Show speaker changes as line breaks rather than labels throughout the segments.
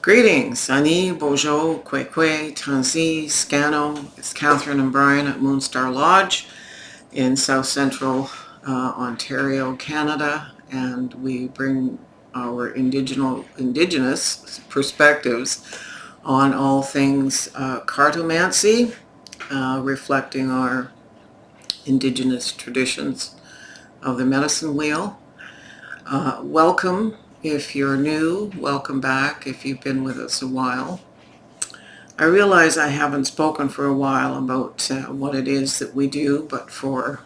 Greetings, Ani, Bojo, Kwekwe, Tansi, Scano. It's Catherine and Brian at Moonstarlodge in South Central Ontario, Canada, and we bring our indigenous perspectives on all things cartomancy, reflecting our indigenous traditions of the medicine wheel. Welcome. If you're new, welcome back if you've been with us a while. I realize I haven't spoken for a while about what it is that we do, but for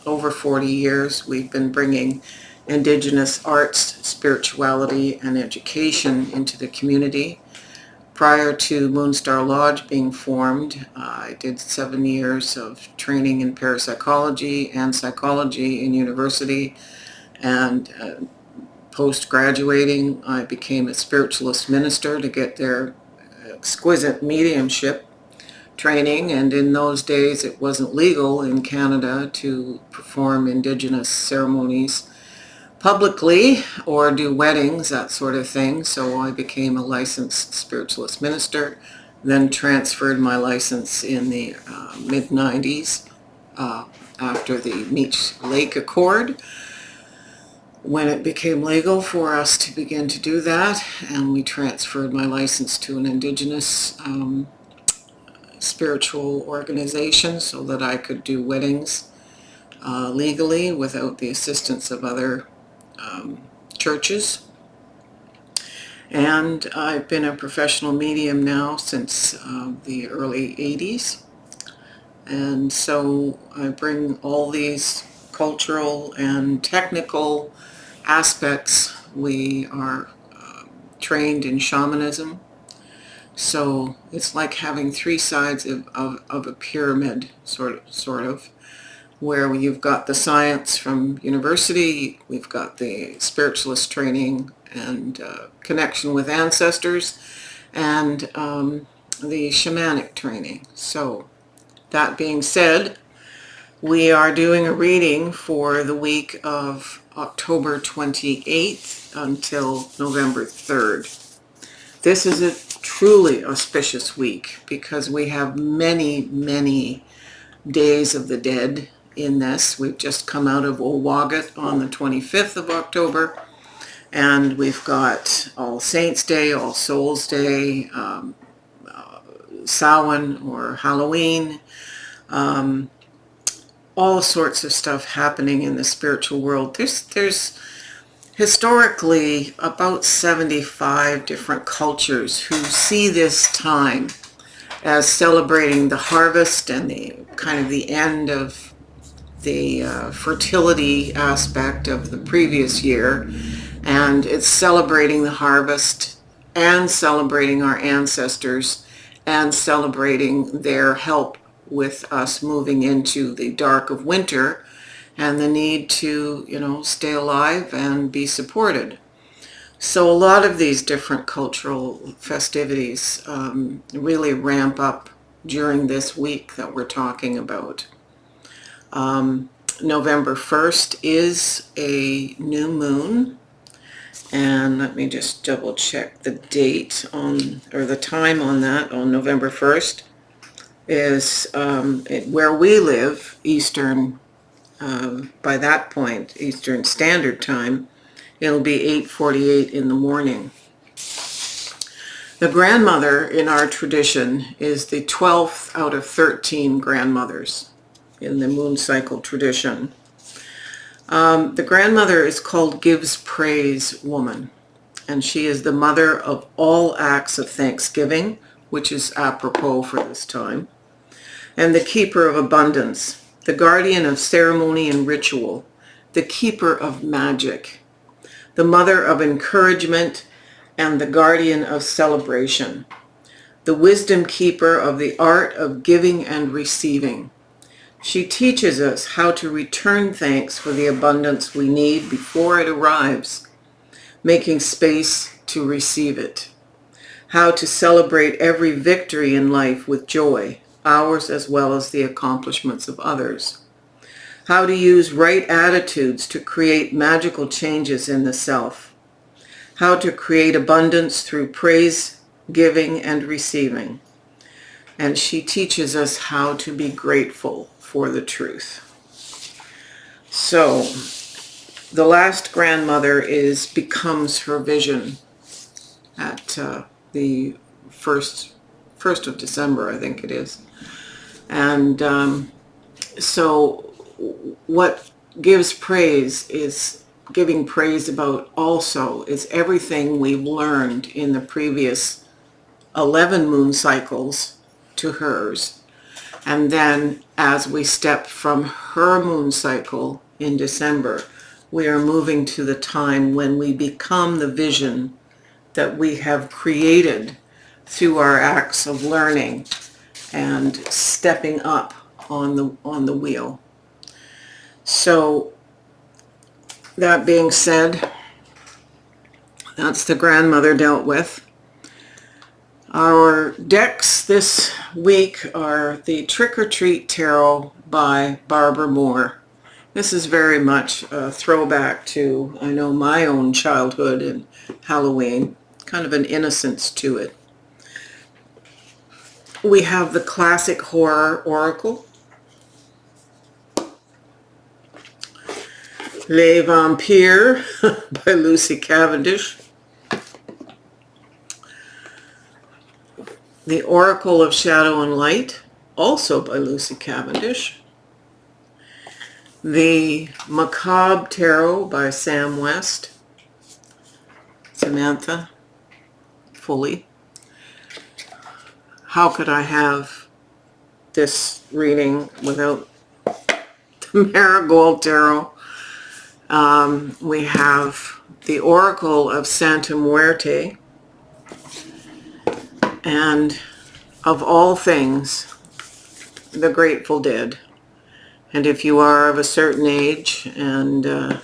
over 40 years we've been bringing Indigenous arts, spirituality, and education into the community. Prior to Moonstarlodge being formed, I did 7 years of training in parapsychology and psychology in university, and post-graduating, I became a spiritualist minister to get their exquisite mediumship training, and in those days it wasn't legal in Canada to perform Indigenous ceremonies publicly or do weddings, that sort of thing, so I became a licensed spiritualist minister, then transferred my license in the mid-90s after the Meech Lake Accord, when it became legal for us to begin to do that, and we transferred my license to an Indigenous spiritual organization so that I could do weddings legally without the assistance of other churches. And I've been a professional medium now since the early 80s, and so I bring all these cultural and technical aspects. We are trained in shamanism, so it's like having three sides of a pyramid, sort of, where you've got the science from university, we've got the spiritualist training and connection with ancestors, and the shamanic training. So that being said, we are doing a reading for the week of October 28th until November 3rd. This is a truly auspicious week because we have many, many days of the dead in this. We've just come out of Owagat on the 25th of October, and we've got All Saints Day, All Souls Day, Samhain or Halloween, all sorts of stuff happening in the spiritual world. There's historically about 75 different cultures who see this time as celebrating the harvest and the kind of the end of the fertility aspect of the previous year, and it's celebrating the harvest and celebrating our ancestors and celebrating their help with us moving into the dark of winter and the need to, stay alive and be supported. So a lot of these different cultural festivities really ramp up during this week that we're talking about. November 1st is a new moon, and let me just double check the date or the time on that. On November 1st is where we live, Eastern, by that point, Eastern Standard Time, it'll be 8:48 in the morning. The grandmother in our tradition is the 12th out of 13 grandmothers in the moon cycle tradition. The grandmother is called Gives Praise Woman, and she is the mother of all acts of thanksgiving, which is apropos for this time, and the keeper of abundance, the guardian of ceremony and ritual, the keeper of magic, the mother of encouragement, and the guardian of celebration, the wisdom keeper of the art of giving and receiving. She teaches us how to return thanks for the abundance we need before it arrives, making space to receive it, how to celebrate every victory in life with joy, ours as well as the accomplishments of others, how to use right attitudes to create magical changes in the self, how to create abundance through praise giving and receiving. And she teaches us how to be grateful for the truth. So the last grandmother becomes her vision at the first of December, I think it is. And so what gives praise is giving praise about also is everything we've learned in the previous 11 moon cycles to hers. And then as we step from her moon cycle in December, we are moving to the time when we become the vision that we have created through our acts of learning and stepping up on the wheel. So that being said, that's the grandmother dealt with. Our decks this week are the Trick or Treat Tarot by Barbara Moore. This is very much a throwback to, I know, my own childhood and Halloween, kind of an innocence to it. We have the classic horror oracle, Les Vampires by Lucy Cavendish. The Oracle of Shadow and Light, also by Lucy Cavendish. The Macabre Tarot by Samantha Foley. How could I have this reading without the Marigold Tarot? We have the Oracle of Santa Muerte, and of all things, the Grateful Dead. And if you are of a certain age and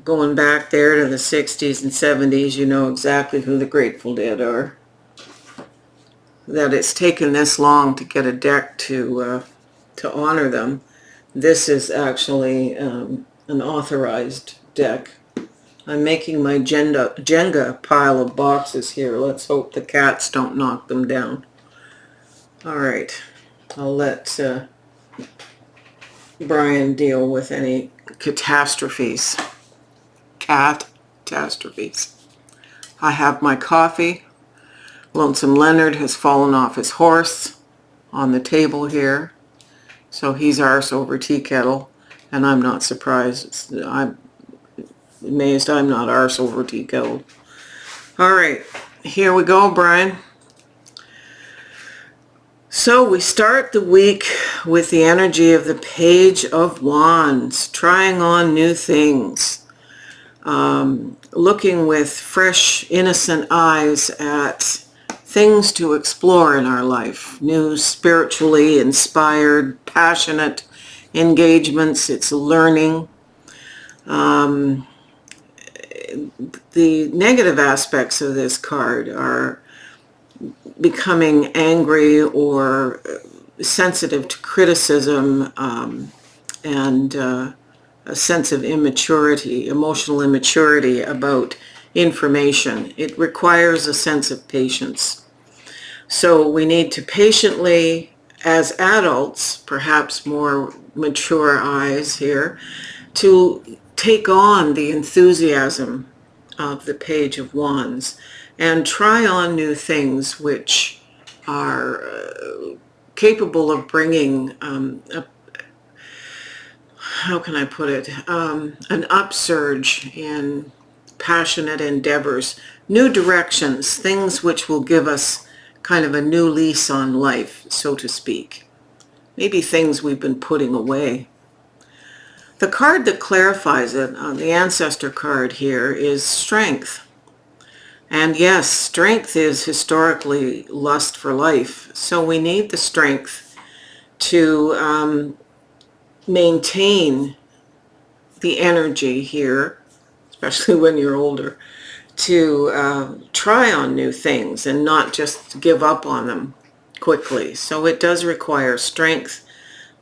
going back there to the 60s and 70s, you know exactly who the Grateful Dead are. That it's taken this long to get a deck to honor them. This is actually an authorized deck. I'm making my Jenga pile of boxes here. Let's hope the cats don't knock them down. All right, I'll let Brian deal with any catastrophes. Catastrophes. I have my coffee. Lonesome Leonard has fallen off his horse on the table here. So he's arse over tea kettle, and I'm not surprised. I'm amazed I'm not arse over tea kettle. All right, here we go, Brian. So we start the week with the energy of the Page of Wands, trying on new things, looking with fresh, innocent eyes at things to explore in our life, new spiritually inspired, passionate engagements. It's learning. The negative aspects of this card are becoming angry or sensitive to criticism and a sense of immaturity, emotional immaturity about information. It requires a sense of patience. So we need to patiently, as adults, perhaps more mature eyes here, to take on the enthusiasm of the Page of Wands and try on new things which are capable of bringing how can I put it, an upsurge in passionate endeavors, new directions, things which will give us kind of a new lease on life, so to speak. Maybe things we've been putting away. The card that clarifies it, the ancestor card here, is strength. And yes, strength is historically lust for life. So we need the strength to maintain the energy here, especially when you're older, to try on new things and not just give up on them quickly. So it does require strength,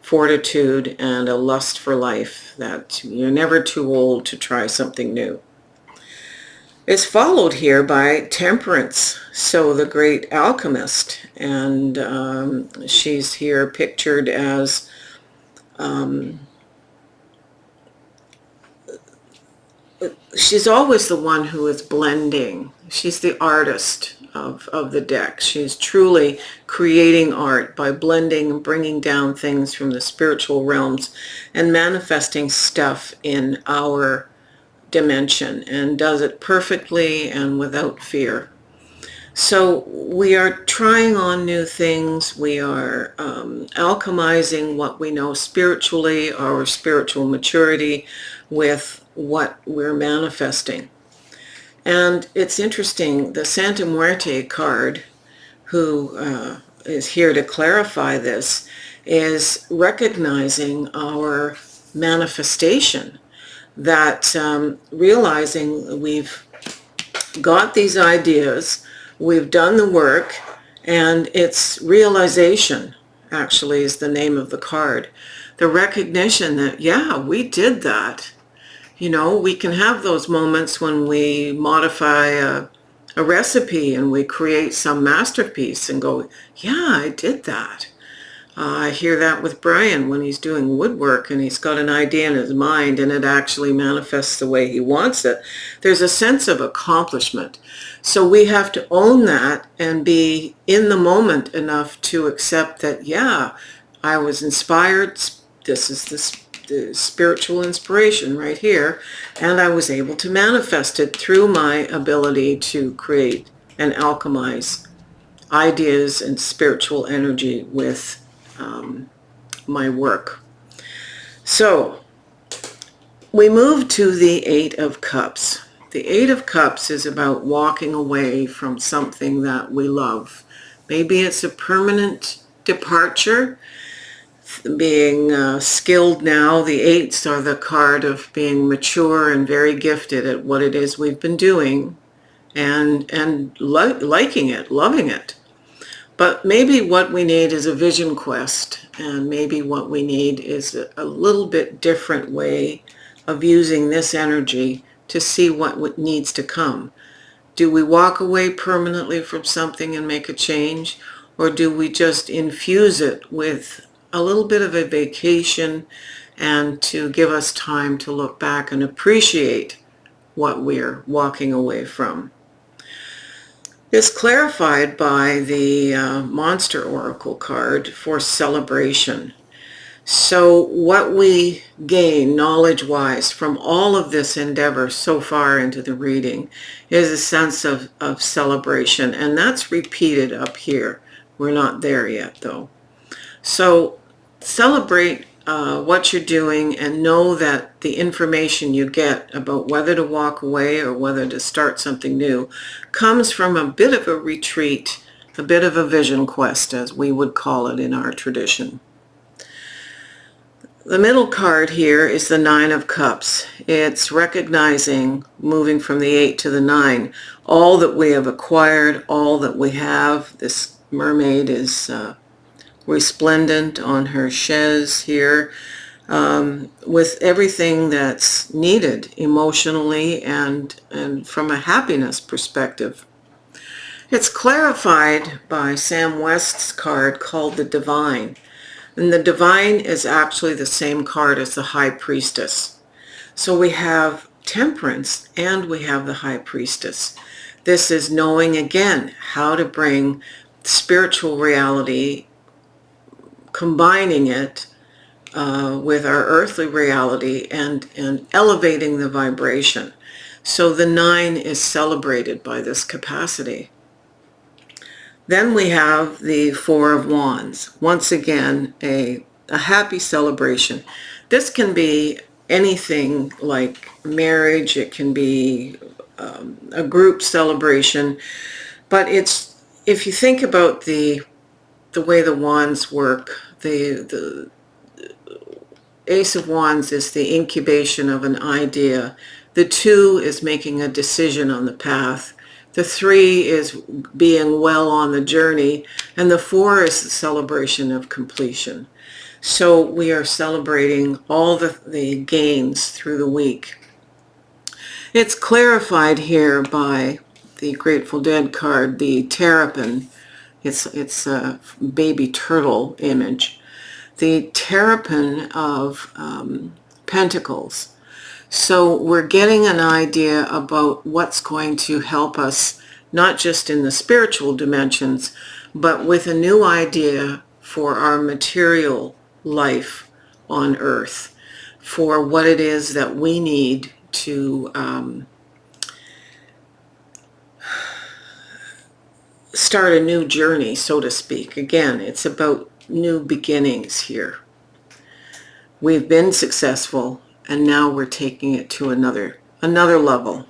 fortitude, and a lust for life, that you're never too old to try something new. is followed here by Temperance, so the great alchemist, and she's here pictured as she's always the one who is blending. She's the artist of the deck. She's truly creating art by blending and bringing down things from the spiritual realms and manifesting stuff in our dimension, and does it perfectly and without fear. So we are trying on new things. We are alchemizing what we know spiritually, our spiritual maturity, with what we're manifesting. And it's interesting, the Santa Muerte card, who is here to clarify this, is recognizing our manifestation, that realizing we've got these ideas, we've done the work, and it's realization, actually, is the name of the card. The recognition that, yeah, we did that. You know, we can have those moments when we modify a recipe and we create some masterpiece and go, yeah, I did that. I hear that with Brian when he's doing woodwork and he's got an idea in his mind and it actually manifests the way he wants it. There's a sense of accomplishment. So we have to own that and be in the moment enough to accept that, yeah, I was inspired. This is the spiritual inspiration right here, and I was able to manifest it through my ability to create and alchemize ideas and spiritual energy with my work. So we move to the Eight of Cups. The Eight of Cups is about walking away from something that we love. Maybe it's a permanent departure, being skilled now. The eights are the card of being mature and very gifted at what it is we've been doing, and liking it, loving it. But maybe what we need is a vision quest, and maybe what we need is a little bit different way of using this energy to see what needs to come. Do we walk away permanently from something and make a change, or do we just infuse it with a little bit of a vacation and to give us time to look back and appreciate what we're walking away from? It's clarified by the Monster Oracle card for celebration. So what we gain knowledge-wise from all of this endeavor so far into the reading is a sense of celebration, and that's repeated up here. We're not there yet, though. So celebrate what you're doing, and know that the information you get about whether to walk away or whether to start something new comes from a bit of a retreat, a bit of a vision quest, as we would call it in our tradition. The middle card here is the Nine of Cups. It's recognizing, moving from the 8 to the 9, all that we have acquired, all that we have. This mermaid is resplendent on her chaise here, with everything that's needed emotionally and from a happiness perspective. It's clarified by Sam West's card called the Divine. And the Divine is actually the same card as the High Priestess. So we have Temperance and we have the High Priestess. This is knowing again how to bring spiritual reality, combining it with our earthly reality, and elevating the vibration. So the 9 is celebrated by this capacity. Then we have the Four of Wands. Once again, a happy celebration. This can be anything like marriage. It can be a group celebration. But it's, if you think about the way the wands work, the Ace of Wands is the incubation of an idea. The 2 is making a decision on the path. The 3 is being well on the journey, and the 4 is the celebration of completion. So we are celebrating all the gains through the week. It's clarified here by the Grateful Dead card, the terrapin. It's a baby turtle image. The terrapin of pentacles. So we're getting an idea about what's going to help us, not just in the spiritual dimensions, but with a new idea for our material life on earth, for what it is that we need to start a new journey, so to speak. Again, it's about new beginnings here. We've been successful, and now we're taking it to another level.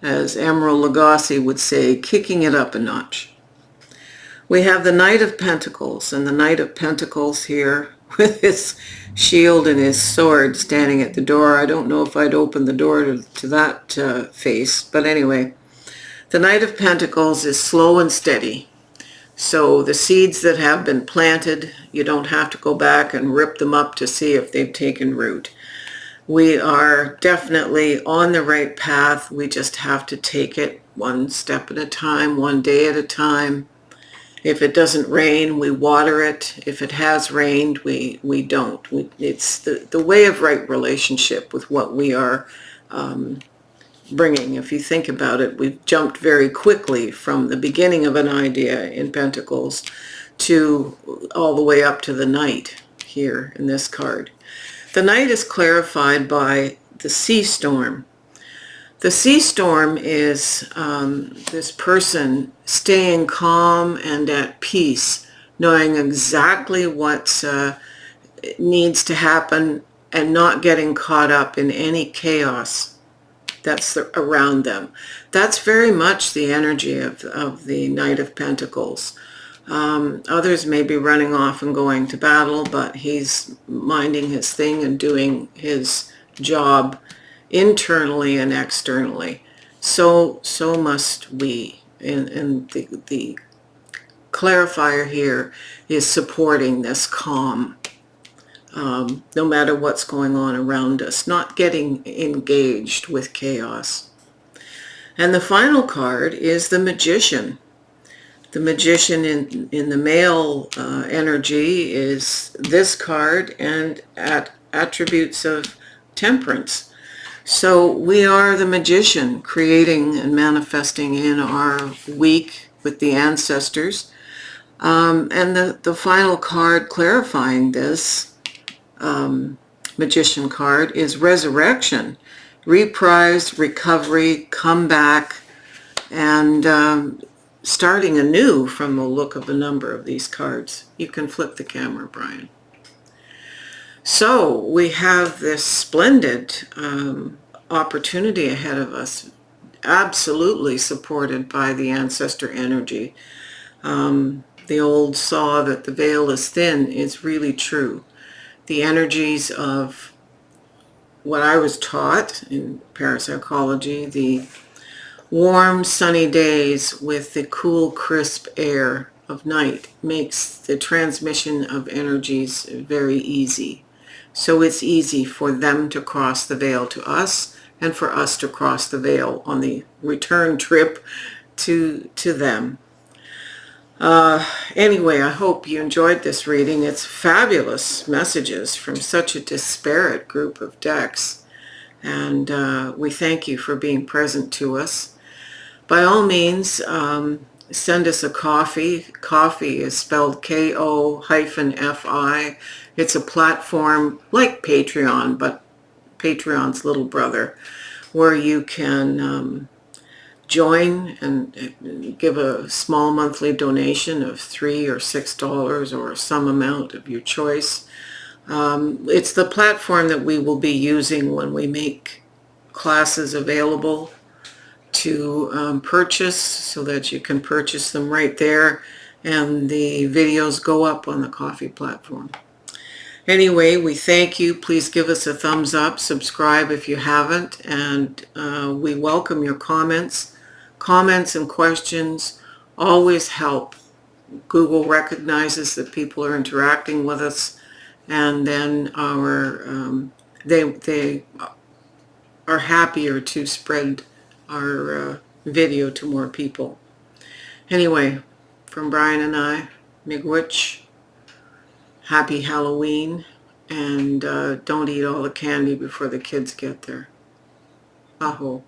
As Emerald Lagasse would say, kicking it up a notch. We have the Knight of Pentacles, and the Knight of Pentacles here with his shield and his sword standing at the door. I don't know if I'd open the door to that face, but anyway. The Knight of Pentacles is slow and steady. So the seeds that have been planted, you don't have to go back and rip them up to see if they've taken root. We are definitely on the right path. We just have to take it one step at a time, one day at a time. If it doesn't rain, we water it. If it has rained, we don't. It's the way of right relationship with what we are bringing. If you think about it, we've jumped very quickly from the beginning of an idea in Pentacles to all the way up to the Knight here in this card. The Knight is clarified by the sea storm. The sea storm is this person staying calm and at peace, knowing exactly what needs to happen and not getting caught up in any chaos that's around them. That's very much the energy of the Knight of Pentacles. Others may be running off and going to battle, but he's minding his thing and doing his job internally and externally. So must we. And the clarifier here is supporting this calm, no matter what's going on around us, not getting engaged with chaos. And the final card is the Magician. The Magician in the male energy is this card and attributes of temperance. So we are the magician, creating and manifesting in our week with the ancestors. And the final card clarifying this magician card is resurrection, reprise, recovery, comeback, and starting anew from the look of a number of these cards. You can flip the camera, Brian. So we have this splendid opportunity ahead of us, absolutely supported by the ancestor energy. The old saw that the veil is thin is really true. The energies of what I was taught in parapsychology, the warm, sunny days with the cool, crisp air of night makes the transmission of energies very easy. So it's easy for them to cross the veil to us and for us to cross the veil on the return trip to them. Anyway, I hope you enjoyed this reading. It's fabulous messages from such a disparate group of decks. And we thank you for being present to us. By all means, send us a coffee. Coffee is spelled Ko-Fi. It's a platform like Patreon, but Patreon's little brother, where you can join and give a small monthly donation of $3 or $6 or some amount of your choice. It's the platform that we will be using when we make classes available to purchase, so that you can purchase them right there, and the videos go up on the Coffee platform. Anyway, we thank you. Please give us a thumbs up, subscribe if you haven't, and we welcome your comments. Comments and questions always help. Google recognizes that people are interacting with us, and then they are happier to spread our video to more people. Anyway, from Brian and I, Miigwech, happy Halloween, and don't eat all the candy before the kids get there. Aho.